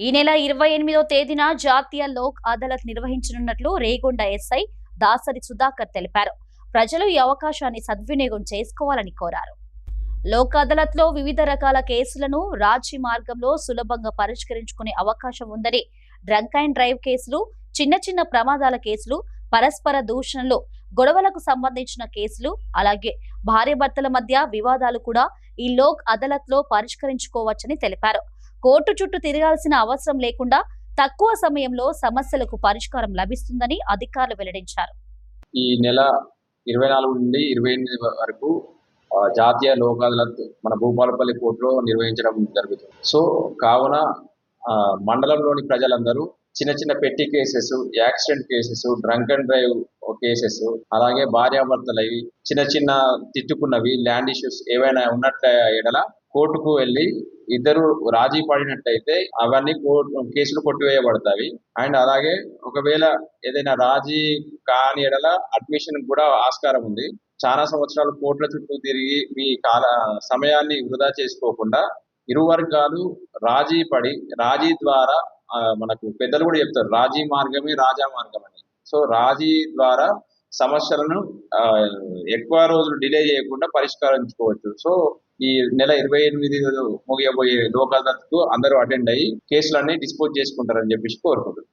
ఈ నెల 28వ తేదీన జాతీయ లోక్ అదాలత్ నిర్వహించనున్నట్లు రేగొండ ఎస్ఐ దాసరి సుధాకర్ తెలిపారు. ప్రజలు ఈ అవకాశాన్ని సద్వినియోగం చేసుకోవాలని కోరారు. లోక్ అదాలత్ లో వివిధ రకాల కేసులను రాజీ మార్గంలో సులభంగా పరిష్కరించుకునే అవకాశం ఉందని, డ్రంక్ అండ్ డ్రైవ్ కేసులు, చిన్న చిన్న ప్రమాదాల కేసులు, పరస్పర దూషణలు, గొడవలకు సంబంధించిన కేసులు, అలాగే భార్యాభర్తల మధ్య వివాదాలు కూడా ఈ లోక్ అదాలత్ లో పరిష్కరించుకోవచ్చని తెలిపారు. కోర్టు చుట్టూ తిరగాల్సిన అవసరం లేకుండా తక్కువ సమయంలో సమస్యలకు పరిష్కారం లభిస్తుందని అధికారులు వెల్లడించారు. ఈ నెల 24 నుండి 28 వరకు జాతీయ లోక్ అదాలత్ మన భూపాలపల్లి కోర్టులో నిర్వహించడం జరుగుతుంది. సో కావున మండలంలోని ప్రజలందరూ చిన్న చిన్న పెట్టి cases, accident cases, drunk and drive cases, అలాగే భార్యాభర్తలవి చిన్న చిన్న తిట్టుకున్నవి, ల్యాండ్ ఇష్యూస్ ఏవైనా ఉన్నట్ల ఎడల కోర్టుకు వెళ్ళి ఇద్దరు రాజీ పడినట్టయితే అవన్నీ కేసులు కొట్టివేయబడతాయి. అండ్ అలాగే ఒకవేళ ఏదైనా రాజీ కాని ఎడల అడ్మిషన్ కూడా ఆస్కారం ఉంది. చాలా సంవత్సరాలు కోర్టుల చుట్టూ తిరిగి మీ సమయాన్ని వృధా చేసుకోకుండా ఇరు వర్గాలు రాజీ పడి, రాజీ ద్వారా మనకు పెద్దలు కూడా చెప్తారు, రాజీ మార్గమే రాజా మార్గం అని. సో రాజీ ద్వారా సమస్యలను ఎక్కువ రోజులు డిలే చేయకుండా పరిష్కరించుకోవచ్చు. సో ఈ నెల 28 ముగియబోయే లోక్ అదాలత్ కు అందరూ అటెండ్ అయ్యి కేసులన్నీ డిస్పోజ్ చేసుకుంటారని చెప్పేసి కోరుకుంటున్నాను.